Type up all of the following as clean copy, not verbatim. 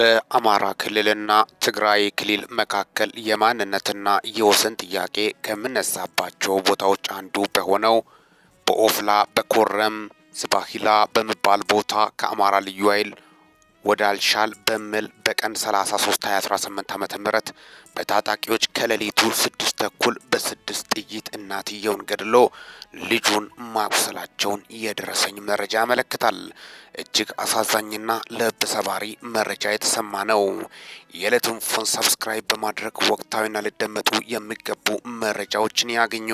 በአማራ ክልልና ትግራይ ክልል መካከል የማንነትና የወሰን ጥያቄ ከሚነሳባቸው ቦታዎች አንዱ በሆነው በኦፍላ በኮረም ዝባሂላ በሚባል ቦታ ከአማራ ልዩ ኃይል ወዳልሻል በሚል በቀን 33 2018 ዓ.ም በታጣቂዎች ከሌሊቱ 6 ተኩል በ6 ጥይት እናትየውን ገድሎ ልጁን ማቁሰላቸውን የደረሰኝ መረጃ ያመለክታል። እጅግ አሳዛኝና ልብ ሰባሪ መረጃ የተሰማ ነው። የዕለቱን ፎን ሰብስክራይብ በማድረግ ወቅታዊና ሊደመጡ የሚገቡ መረጃዎችን ያገኙ።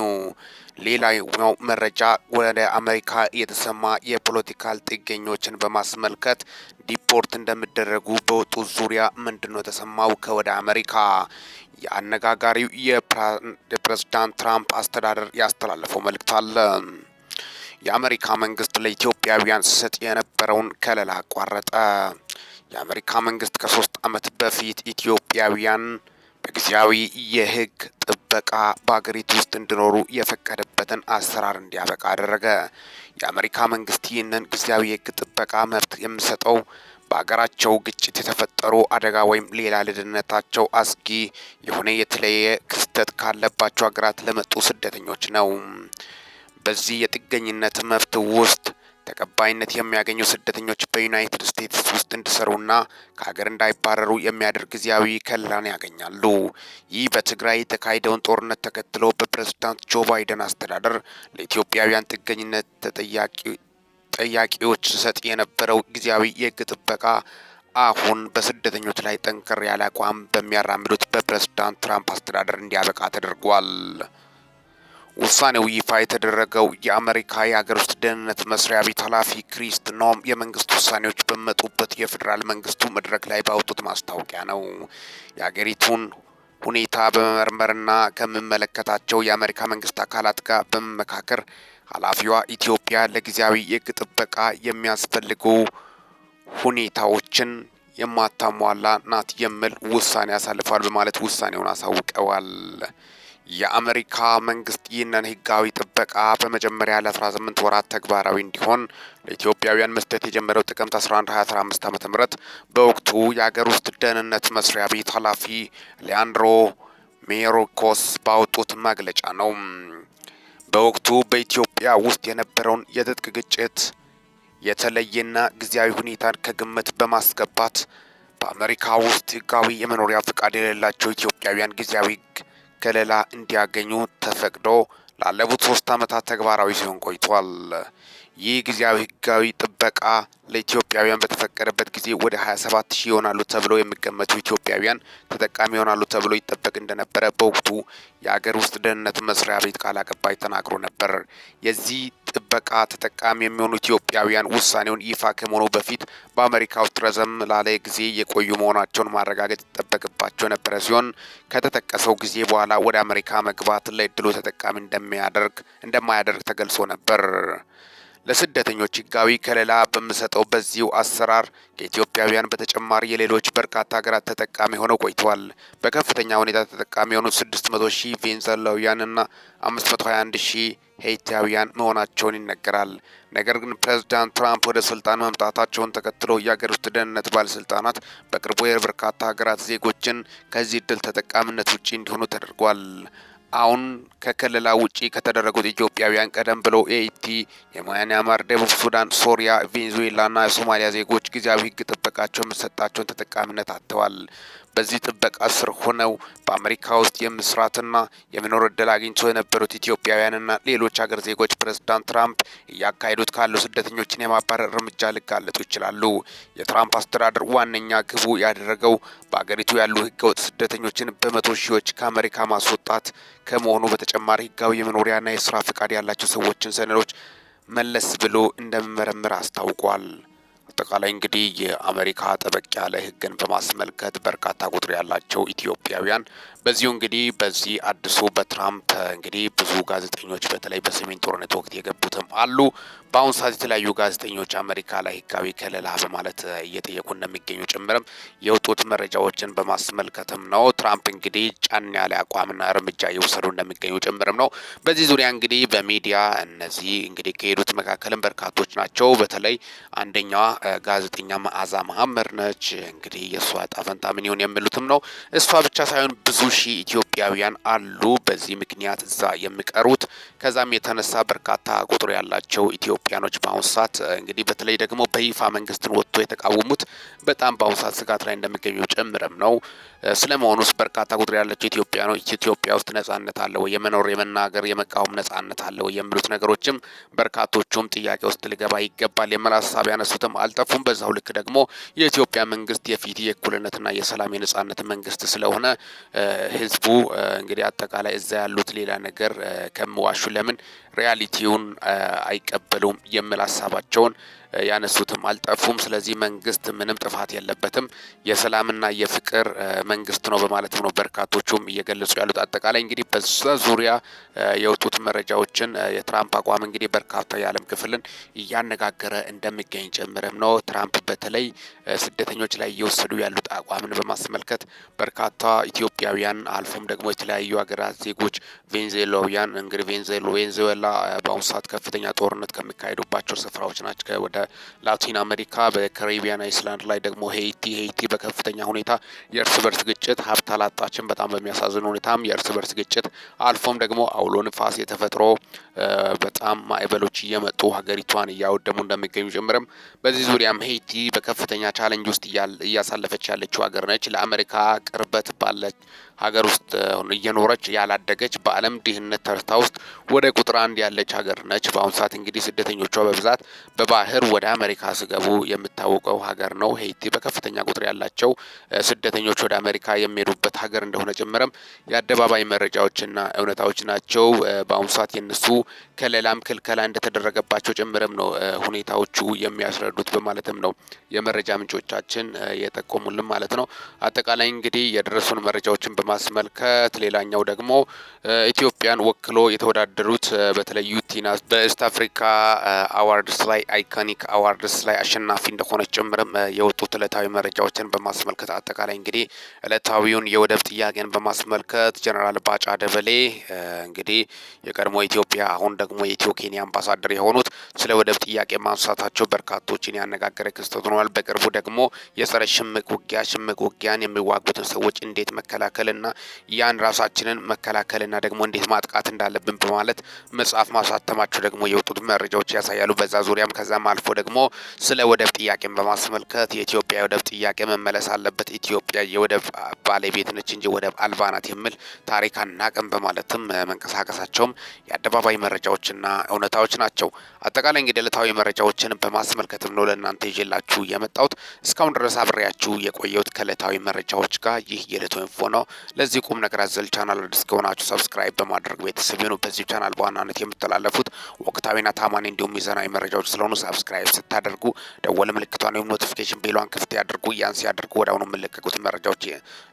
ሌላኛው መረጃ ወደ አሜሪካ የተሰማ የፖለቲካል ጥገኞችን በማስመልከት ዲፖርት እንደሚደረጉ በወጡ ዙሪያ ምንድነው የተሰማው? ከወደ አሜሪካ የአነጋጋሪው የፕሬዝዳንት ትራምፕ አስተዳደር ያስተላለፈው መልእክት አለ። የአሜሪካ መንግስት ለኢትዮጵያውያን ሲሰጥ የነበረውን ከለላ አቋረጠ። የአሜሪካ መንግስት ከ3 ዓመት በፊት ኢትዮጵያውያን በጊዜያዊ የህግ ጥበቃ በአገሪቱ ውስጥ እንዲኖሩ የፈቀደበትን አሰራር እንዲያበቃ አደረገ። የአሜሪካ መንግስት ይህንን ጊዜያዊ የህግ ጥበቃ መብት የሚሰጠው በአገራቸው ግጭት የተፈጠሩ አደጋ ወይም ሌላ ለደህንነታቸው አስጊ የሆነ የተለየ ክስተት ካለባቸው ሀገራት ለመጡ ስደተኞች ነው። በዚህ የጥገኝነት መብት ውስጥ ተቀባይነት የሚያገኙ ስደተኞች በዩናይትድ ስቴትስ ውስጥ እንዲሰሩና ከሀገር እንዳይባረሩ የሚያደርግ ጊዜያዊ ከለላን ያገኛሉ። ይህ በትግራይ የተካሄደውን ጦርነት ተከትሎ በፕሬዝዳንት ጆ ባይደን አስተዳደር ለኢትዮጵያውያን ጥገኝነት ጠያቂዎች ሲሰጥ የነበረው ጊዜያዊ የህግ ጥበቃ አሁን በስደተኞች ላይ ጠንከር ያለ አቋም በሚያራምዱት በፕሬዝዳንት ትራምፕ አስተዳደር እንዲያበቃ ተደርጓል። ውሳኔው ይፋ የተደረገው የአሜሪካ የሀገር ውስጥ ደህንነት መስሪያ ቤት ኃላፊ ክሪስት ኖም የመንግስት ውሳኔዎች በመጡበት የፌዴራል መንግስቱ መድረክ ላይ ባወጡት ማስታወቂያ ነው። የሀገሪቱን ሁኔታ በመመርመርና ከሚመለከታቸው የአሜሪካ መንግስት አካላት ጋር በመመካከር ኃላፊዋ ኢትዮጵያ ለጊዜያዊ የህግ ጥበቃ የሚያስፈልጉ ሁኔታዎችን የማታሟላ ናት የሚል ውሳኔ ያሳልፋል በማለት ውሳኔውን አሳውቀዋል። የአሜሪካ መንግስት ይህንን ህጋዊ ጥበቃ በመጀመሪያ ለ18 ወራት ተግባራዊ እንዲሆን ለኢትዮጵያውያን መስጠት የጀመረው ጥቅምት 11 2015 ዓ.ም በወቅቱ የሀገር ውስጥ ደህንነት መስሪያ ቤት ኃላፊ ሊያንድሮ ሜሮኮስ ባወጡት መግለጫ ነው። በወቅቱ በኢትዮጵያ ውስጥ የነበረውን የትጥቅ ግጭት የተለየና ጊዜያዊ ሁኔታን ከግምት በማስገባት በአሜሪካ ውስጥ ህጋዊ የመኖሪያ ፈቃድ የሌላቸው ኢትዮጵያውያን ጊዜያዊ ከለላ እንዲያገኙ ተፈቅዶ ላለፉት 3 ዓመታት ተግባራዊ ሲሆን ቆይቷል። ይህ ጊዜያዊ ህጋዊ ጥበቃ ለኢትዮጵያውያን በተፈቀደበት ጊዜ ወደ 27,000 ይሆናሉ ተብሎ የሚገመቱ ኢትዮጵያውያን ተጠቃሚ ይሆናሉ ተብሎ ይጠበቅ እንደነበረ በወቅቱ የሀገር ውስጥ ደህንነት መስሪያ ቤት ቃል አቀባይ ተናግሮ ነበር። የዚህ ጥበቃ ተጠቃሚ የሚሆኑ ኢትዮጵያውያን ውሳኔውን ይፋ ከመሆኑ በፊት በአሜሪካ ውስጥ ረዘም ላለ ጊዜ የቆዩ መሆናቸውን ማረጋገጥ ይጠበቅባቸው የነበረ ሲሆን ከተጠቀሰው ጊዜ በኋላ ወደ አሜሪካ መግባት ለእድሉ ተጠቃሚ እንደማያደርግ ተገልጾ ነበር። ለስደተኞች ህጋዊ ከለላ በሚሰጠው በዚሁ አሰራር ከኢትዮጵያውያን በተጨማሪ የሌሎች በርካታ ሀገራት ተጠቃሚ ሆነው ቆይተዋል። በከፍተኛ ሁኔታ ተጠቃሚ የሆኑት 600,000 ቬንዙዌላውያንና 521,000 ሄይቲያውያን መሆናቸውን ይነገራል። ነገር ግን ፕሬዝዳንት ትራምፕ ወደ ስልጣን መምጣታቸውን ተከትሎ የሀገር ውስጥ ደህንነት ባለስልጣናት በቅርቡ የበርካታ ሀገራት ዜጎችን ከዚህ እድል ተጠቃሚነት ውጪ እንዲሆኑ ተደርጓል። አሁን ከከለላ ውጪ ከተደረጉት ኢትዮጵያውያን ቀደም ብለው የኢቲ፣ የማያንማር፣ ደቡብ ሱዳን፣ ሶሪያ፣ ቬንዙዌላና የሶማሊያ ዜጎች ጊዜያዊ ህግ ጥበቃቸው የሚሰጣቸውን ተጠቃሚነት አጥተዋል። በዚህ ጥበቃ ስር ሆነው በአሜሪካ ውስጥ የመስራትና የመኖር እድል አግኝተው የነበሩት ኢትዮጵያውያንና ሌሎች ሀገር ዜጎች ፕሬዝዳንት ትራምፕ እያካሄዱት ካለው ስደተኞችን የማባረር እርምጃ ሊጋለጡ ይችላሉ። የትራምፕ አስተዳደር ዋነኛ ግቡ ያደረገው በአገሪቱ ያሉ ህገወጥ ስደተኞችን በመቶ ሺዎች ከአሜሪካ ማስወጣት ከመሆኑ በተጨማሪ ህጋዊ የመኖሪያና የስራ ፈቃድ ያላቸው ሰዎችን ሰነዶች መለስ ብሎ እንደሚመረምር አስታውቋል። አጠቃላይ እንግዲህ የአሜሪካ ጠበቅ ያለ ህግን በማስመልከት በርካታ ቁጥር ያላቸው ኢትዮጵያውያን በዚሁ እንግዲህ በዚህ አዲሱ በትራምፕ እንግዲህ ብዙ ጋዜጠኞች በተለይ በሰሜን ጦርነት ወቅት የገቡትም አሉ። በአሁኑ ሰዓት የተለያዩ ጋዜጠኞች አሜሪካ ላይ ህጋዊ ከለላ በማለት እየጠየቁ እንደሚገኙ ጭምርም የወጡት መረጃዎችን በማስመልከትም ነው። ትራምፕ እንግዲህ ጫን ያለ አቋምና እርምጃ እየወሰዱ እንደሚገኙ ጭምርም ነው። በዚህ ዙሪያ እንግዲህ በሚዲያ እነዚህ እንግዲህ ከሄዱት መካከልም በርካቶች ናቸው። በተለይ አንደኛዋ ጋዜጠኛ መዓዛ መሐመድ ነች። እንግዲህ የእሷ ዕጣ ፈንታ ምን ይሆን የሚሉትም ነው። እሷ ብቻ ሳይሆን ብዙ ሺህ ኢትዮጵያውያን አሉ በዚህ ምክንያት እዛ የሚቀሩት። ከዛም የተነሳ በርካታ ቁጥር ያላቸው ኢትዮጵያኖች በአሁኑ ሰዓት እንግዲህ በተለይ ደግሞ በይፋ መንግስትን ወጥቶ የተቃወሙት በጣም በአሁኑ ሰዓት ስጋት ላይ እንደሚገኙ ጭምርም ነው። ስለመሆኑስ በርካታ ቁጥር ያላቸው ኢትዮጵያኖች ኢትዮጵያ ውስጥ ነጻነት አለ ወይ፣ የመኖር የመናገር የመቃወም ነጻነት አለ ወይ የሚሉት ነገሮችም በርካቶቹም ጥያቄ ውስጥ ሊገባ ይገባል የሚል ሀሳብ ያነሱትም አልጠፉም። በዛው ልክ ደግሞ የኢትዮጵያ መንግስት የፊት የእኩልነትና የሰላም የነጻነት መንግስት ስለሆነ ህዝቡ እንግዲህ አጠቃላይ እዛ ያሉት ሌላ ነገር ከመዋሹ ለምን ሪያሊቲውን አይቀበሉም የሚል ሀሳባቸውን ያነሱትም አልጠፉም። ስለዚህ መንግስት ምንም ጥፋት የለበትም የሰላምና የፍቅር መንግስት ነው በማለትም ነው በርካቶቹም እየገለጹ ያሉት። አጠቃላይ እንግዲህ በዛ ዙሪያ የወጡት መረጃዎችን የትራምፕ አቋም እንግዲህ በርካታ የዓለም ክፍልን እያነጋገረ እንደሚገኝ ጭምርም ነው። ትራምፕ በተለይ ስደተኞች ላይ እየወሰዱ ያሉት አቋምን በማስመልከት በርካታ ኢትዮጵያውያን አልፎም ደግሞ የተለያዩ ሀገራት ዜጎች ቬንዙዌላውያን እንግዲህ ቬንዙዌላ በአሁኑ ሰዓት ከፍተኛ ጦርነት ከሚካሄዱባቸው ስፍራዎች ናቸው። ወደ ላቲን አሜሪካ በካሪቢያን አይስላንድ ላይ ደግሞ ሄይቲ በከፍተኛ ሁኔታ የእርስ በርስ ግጭት ሀብት አላጣችን በጣም በሚያሳዝን ሁኔታም የእርስ በርስ ግጭት አልፎም ደግሞ አውሎ ንፋስ የተፈጥሮ በጣም ማዕበሎች እየመጡ ሀገሪቷን እያወደሙ እንደሚገኙ ጭምርም በዚህ ዙሪያም ሄይቲ በከፍተኛ ቻሌንጅ ውስጥ እያሳለፈች ያለችው ሀገር ነች። ለአሜሪካ ቅርበት ባለች ሀገር ውስጥ እየኖረች ያላደገች በዓለም ድህነት ተርታ ውስጥ ወደ ቁጥር 1 ያለች ሀገር ነች። በአሁኑ ሰዓት እንግዲህ ስደተኞቿ በብዛት በባህር ወደ አሜሪካ ሲገቡ የምታወቀው ሀገር ነው። ሄይቲ በከፍተኛ ቁጥር ያላቸው ስደተኞች ወደ አሜሪካ የሚሄዱበት ሀገር እንደሆነ ጭምርም የአደባባይ መረጃዎችና እውነታዎች ናቸው። በአሁኑ ሰዓት የነሱ ከሌላም ክልከላ እንደተደረገባቸው ጭምርም ነው ሁኔታዎቹ የሚያስረዱት በማለትም ነው የመረጃ ምንጮቻችን የጠቆሙልን ማለት ነው። አጠቃላይ እንግዲህ የደረሱን መረጃዎችን በማስመልከት ሌላኛው ደግሞ ኢትዮጵያን ወክሎ የተወዳደሩት በተለይ ዩቲና በኢስት አፍሪካ አዋርድስ ላይ አይኮኒክ አዋርድስ ላይ አሸናፊ እንደሆነች ጭምርም የወጡት ዕለታዊ መረጃዎችን በማስመልከት አጠቃላይ እንግዲህ ዕለታዊውን የወደብ ጥያቄን በማስመልከት ጀነራል ባጫ ደበሌ እንግዲህ የቀድሞ ኢትዮጵያ አሁን ደግሞ የኢትዮ ኬንያ አምባሳደር የሆኑት ስለ ወደብ ጥያቄ ማንሳታቸው በርካቶችን ያነጋገረ ክስተት ሆኗል። በቅርቡ ደግሞ የጸረ ሽምቅ ውጊያን የሚዋጉትን ሰዎች እንዴት መከላከልና ያን ራሳችንን መከላከልና ደግሞ እንዴት ማጥቃት እንዳለብን በማለት መጽሐፍ ማሳተማቸው ደግሞ የወጡት መረጃዎች ያሳያሉ። በዛ ዙሪያም ከዛም አልፎ ደግሞ ስለ ወደብ ጥያቄን በማስመልከት የኢትዮጵያ ወደብ ጥያቄ መመለስ አለበት፣ ኢትዮጵያ የወደብ ባለቤት ነች እንጂ ወደብ አልባ ናት የሚል ታሪክ አናቅም በማለትም መንቀሳቀሳቸውም የአደባባይ መረጃዎችና እውነታዎች ናቸው። አጠቃላይ እንግዲህ ዕለታዊ መረጃዎችን በማስመልከትም ነው ለእናንተ ይዤላችሁ የመጣሁት። እስካሁን ድረስ አብሬያችሁ የቆየሁት ከዕለታዊ መረጃዎች ጋር ይህ የዕለቱ ኢንፎ ነው። ለዚህ ቁም ነገር አዘል ቻናል አዲስ ከሆናችሁ ሰብስክራይብ በማድረግ ቤተሰብ ይሁኑ። በዚህ ቻናል በዋናነት የምተላለፉት ወቅታዊና ታማኒ እንዲሁም ሚዛናዊ መረጃዎች ስለሆኑ ሰብስክራይብ ስታደርጉ ደወል ምልክቷን ወይም ኖቲፊኬሽን ቤሏን ክፍት ያድርጉ። ያን ሲያደርጉ ወደ አሁኑ የምለቀቁት መረጃዎች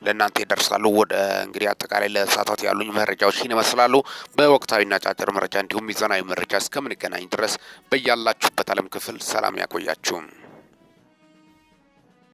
ለእናንተ ይደርሳሉ። ወደ እንግዲህ አጠቃላይ ለሰዓታት ያሉኝ መረጃዎች ይህን ይመስላሉ። በወቅታዊና አጫጭር መረጃ እንዲሁም ሚዛናዊ መረጃ እስከምንገናኝ ድረስ በያላችሁበት ዓለም ክፍል ሰላም ያቆያችሁ።